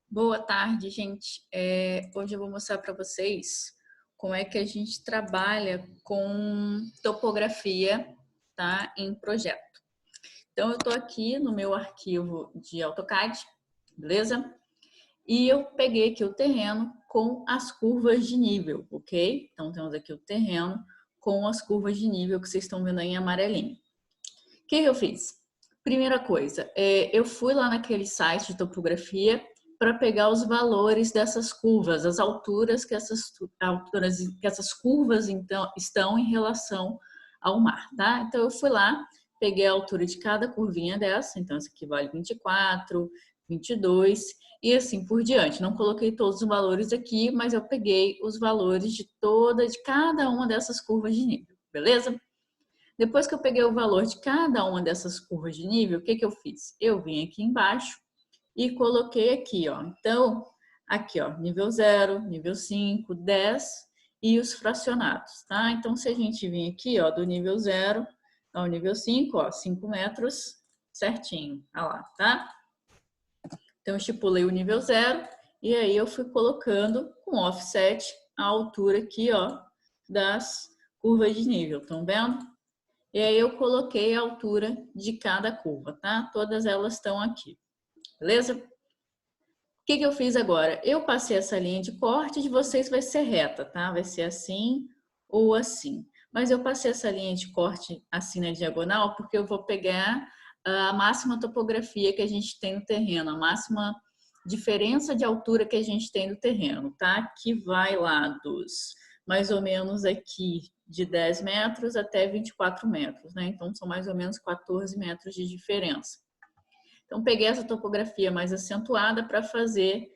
Boa tarde, gente. Hoje eu vou mostrar para vocês como é que a gente trabalha com topografia, tá, em projeto. Então, eu estou aqui no meu arquivo de AutoCAD, beleza? E eu peguei aqui o terreno com as curvas de nível, ok? Então, temos aqui o terreno com as curvas de nível que vocês estão vendo aí em amarelinho. O que eu fiz? Primeira coisa, eu fui lá naquele site de topografia para pegar os valores dessas curvas, as alturas que essas curvas então estão em relação ao mar, tá? Então eu fui lá, peguei a altura de cada curvinha dessa, então essa aqui vale 24, 22 e assim por diante. Não coloquei todos os valores aqui, mas eu peguei os valores de cada uma dessas curvas de nível, beleza? Depois que eu peguei o valor de cada uma dessas curvas de nível, o que eu fiz? Eu vim aqui embaixo e coloquei aqui, ó. Então, aqui, ó, nível 0, nível 5, 10 e os fracionados, tá? Então, se a gente vir aqui, ó, do nível 0 ao nível 5, ó, 5 metros certinho, olha lá, tá? Então, eu estipulei o nível 0 e aí eu fui colocando com offset a altura aqui, ó, das curvas de nível, estão vendo? E aí eu coloquei a altura de cada curva, tá? Todas elas estão aqui, beleza? O que eu fiz agora? Eu passei essa linha de corte, de vocês vai ser reta, tá? Vai ser assim ou assim. Mas eu passei essa linha de corte assim na diagonal porque eu vou pegar a máxima topografia que a gente tem no terreno, a máxima diferença de altura que a gente tem no terreno, tá? Que vai lá dos mais ou menos aqui de 10 metros até 24 metros, né? Então, são mais ou menos 14 metros de diferença. Então, peguei essa topografia mais acentuada para fazer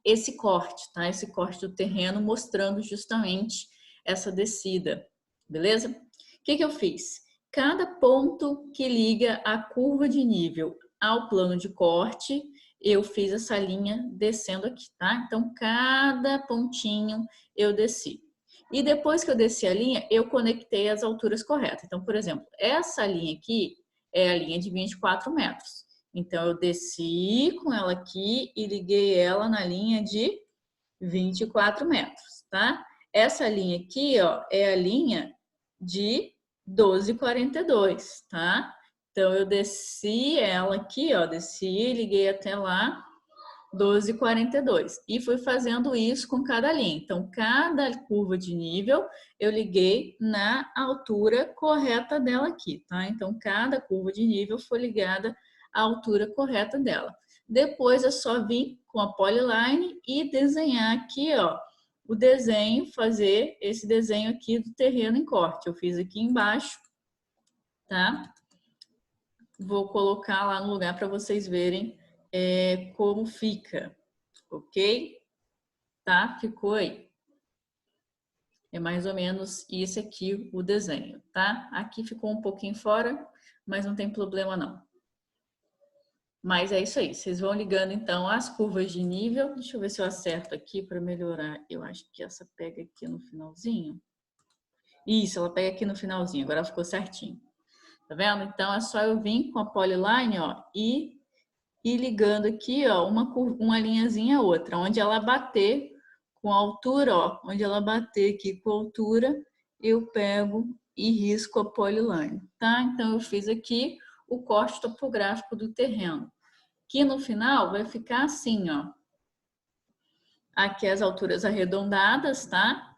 esse corte, tá? Esse corte do terreno, mostrando justamente essa descida, beleza? O que eu fiz? Cada ponto que liga a curva de nível ao plano de corte, eu fiz essa linha descendo aqui, tá? Então, cada pontinho eu desci. E depois que eu desci a linha, eu conectei as alturas corretas. Então, por exemplo, essa linha aqui é a linha de 24 metros. Então, eu desci com ela aqui e liguei ela na linha de 24 metros, tá? Essa linha aqui, ó, é a linha de 12,42, tá? Então, eu desci ela aqui, ó, desci, liguei até lá, 12,42. E fui fazendo isso com cada linha. Então, cada curva de nível, eu liguei na altura correta dela aqui, tá? Então, cada curva de nível foi ligada à altura correta dela. Depois, é só vir com a polyline e desenhar aqui, ó, o desenho, fazer esse desenho aqui do terreno em corte. Eu fiz aqui embaixo, tá? Vou colocar lá no lugar para vocês verem como fica, ok? Tá? Ficou aí. É mais ou menos isso aqui o desenho, tá? Aqui ficou um pouquinho fora, mas não tem problema não. Mas é isso aí, vocês vão ligando então as curvas de nível. Deixa eu ver se eu acerto aqui para melhorar. Eu acho que essa pega aqui no finalzinho. Isso, ela pega aqui no finalzinho, agora ficou certinho. Tá vendo? Então é só eu vir com a polyline, ó, e ligando aqui, ó, uma linhazinha a outra, onde ela bater com a altura, ó, onde ela bater aqui com a altura, eu pego e risco a polyline, tá? Então eu fiz aqui o corte topográfico do terreno, que no final vai ficar assim, ó. Aqui as alturas arredondadas, tá?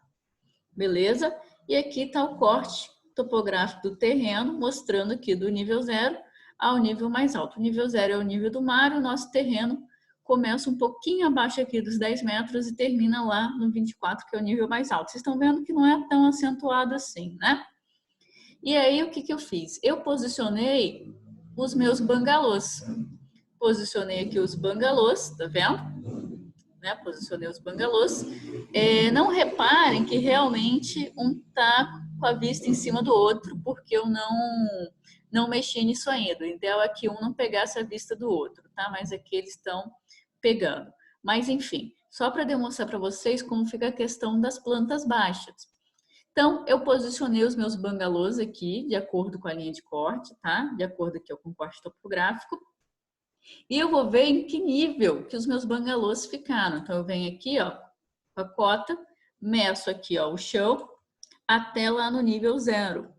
Beleza? E aqui tá o corte topográfico do terreno, mostrando aqui do nível 0 ao nível mais alto. O nível 0 é o nível do mar, o nosso terreno começa um pouquinho abaixo aqui dos 10 metros e termina lá no 24, que é o nível mais alto. Vocês estão vendo que não é tão acentuado assim, né? E aí, o que eu fiz? Eu posicionei os meus bangalôs. Posicionei aqui os bangalôs, tá vendo? Né, posicionei os bangalôs. Não reparem que realmente um tá com a vista em cima do outro, porque eu não mexi nisso ainda. O ideal é que um não pegasse a vista do outro, tá? Mas aqui eles estão pegando. Mas enfim, só para demonstrar para vocês como fica a questão das plantas baixas. Então, eu posicionei os meus bangalôs aqui, de acordo com a linha de corte, tá? De acordo aqui com o corte topográfico. E eu vou ver em que nível que os meus bangalôs ficaram. Então, eu venho aqui, ó, com a cota, meço aqui, ó, o chão, até lá no nível 0.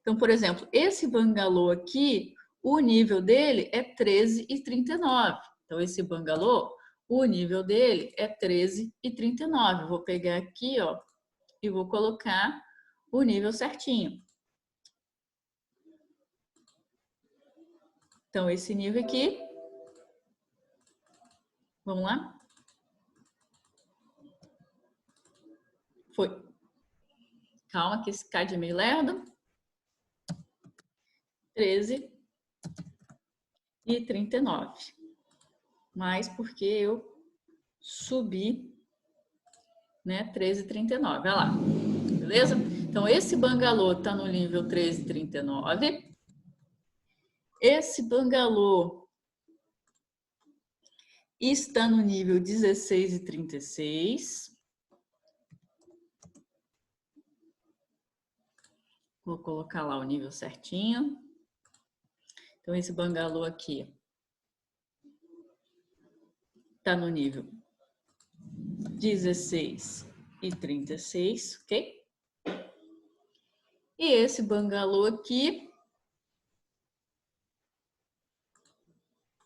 Então, por exemplo, esse bangalô aqui, o nível dele é 13,39. Então, esse bangalô, o nível dele é 13,39. Vou pegar aqui, ó, e vou colocar o nível certinho. Então, esse nível aqui, vamos lá? Foi. Calma que esse CAD é meio lerdo. 13,39. Mas porque eu subi, né, 13,39. Olha lá. Beleza? Então, esse bangalô tá no nível 13,39. Esse bangalô está no nível 16,36. Vou colocar lá o nível certinho. Então, esse bangalô aqui está no nível 16,36, ok? E esse bangalô aqui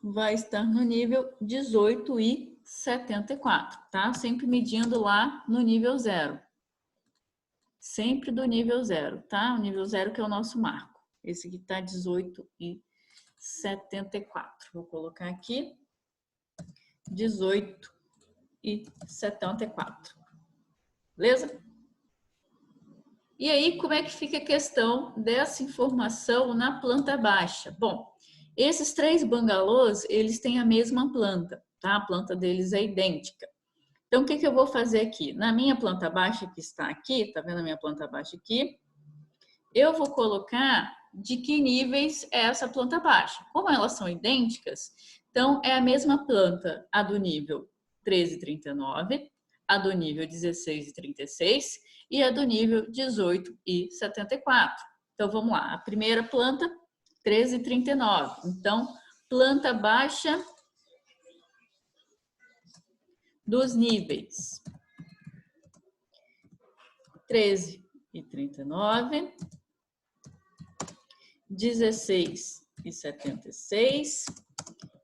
vai estar no nível 18,74, tá? Sempre medindo lá no nível 0. Sempre do nível 0, tá? O nível 0 que é o nosso marco. Esse aqui tá 18,74. Vou colocar aqui 18,74. Beleza? E aí, como é que fica a questão dessa informação na planta baixa? Bom, esses 3 bangalôs, eles têm a mesma planta, tá? A planta deles é idêntica. Então, o que eu vou fazer aqui? Na minha planta baixa que está aqui, tá vendo a minha planta baixa aqui? Eu vou colocar de que níveis é essa planta baixa. Como elas são idênticas, então é a mesma planta, a do nível 13,39, a do nível 16,36 e a do nível 18,74. Então vamos lá, a primeira planta 13,39. Então, planta baixa dos níveis 13,39, 16,76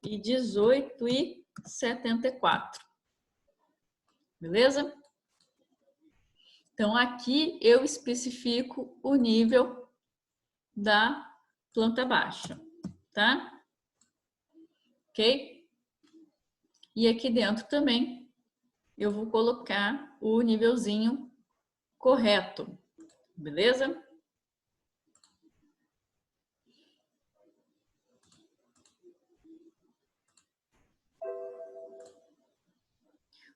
e 18,74. Beleza? Então, aqui eu especifico o nível da planta baixa, tá? Ok? E aqui dentro também eu vou colocar o nívelzinho correto, beleza?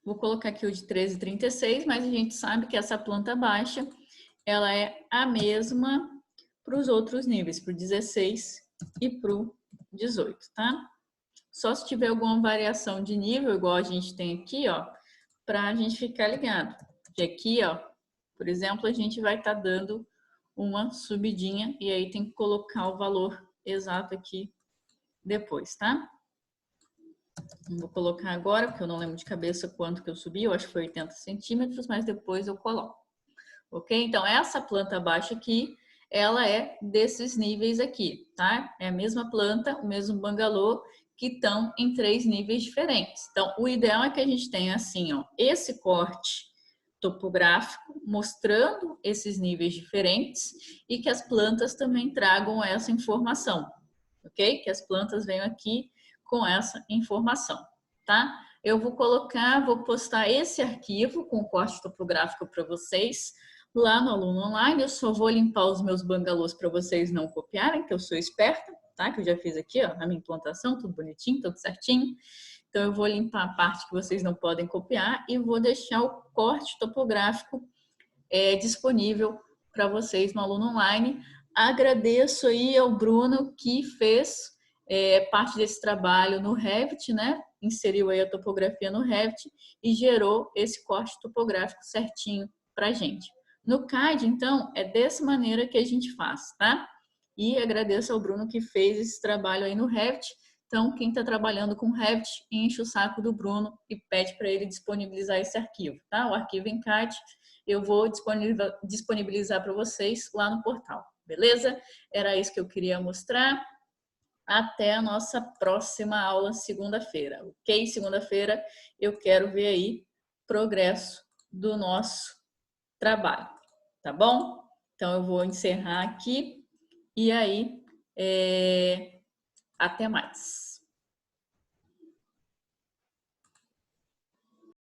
Vou colocar aqui o de 13,36, mas a gente sabe que essa planta baixa, ela é a mesma para os outros níveis, para o 16 e para o 18, tá? Só se tiver alguma variação de nível, igual a gente tem aqui, ó, para a gente ficar ligado. Que aqui, ó, por exemplo, a gente vai estar dando uma subidinha e aí tem que colocar o valor exato aqui depois, tá? Não vou colocar agora, porque eu não lembro de cabeça quanto que eu subi, eu acho que foi 80 centímetros, mas depois eu coloco. Ok? Então, essa planta baixa aqui, ela é desses níveis aqui, tá? É a mesma planta, o mesmo bangalô, que estão em 3 níveis diferentes. Então, o ideal é que a gente tenha assim, ó, esse corte topográfico mostrando esses níveis diferentes e que as plantas também tragam essa informação, ok? Que as plantas venham aqui com essa informação, tá? Eu vou colocar, vou postar esse arquivo com corte topográfico para vocês lá no Aluno Online. Eu só vou limpar os meus bangalôs para vocês não copiarem, que eu sou esperta, tá? Que eu já fiz aqui, ó, na minha implantação, tudo bonitinho, tudo certinho. Então, eu vou limpar a parte que vocês não podem copiar e vou deixar o corte topográfico disponível para vocês no Aluno Online. Agradeço aí ao Bruno que fez parte desse trabalho no Revit, né? Inseriu aí a topografia no Revit e gerou esse corte topográfico certinho para a gente. No CAD, então, é dessa maneira que a gente faz, tá? E agradeço ao Bruno que fez esse trabalho aí no Revit. Então, quem está trabalhando com Revit, enche o saco do Bruno e pede para ele disponibilizar esse arquivo, tá? O arquivo ENCAD eu vou disponibilizar para vocês lá no portal, beleza? Era isso que eu queria mostrar. Até a nossa próxima aula, segunda-feira, ok? Segunda-feira eu quero ver aí progresso do nosso trabalho, tá bom? Então eu vou encerrar aqui e aí até mais.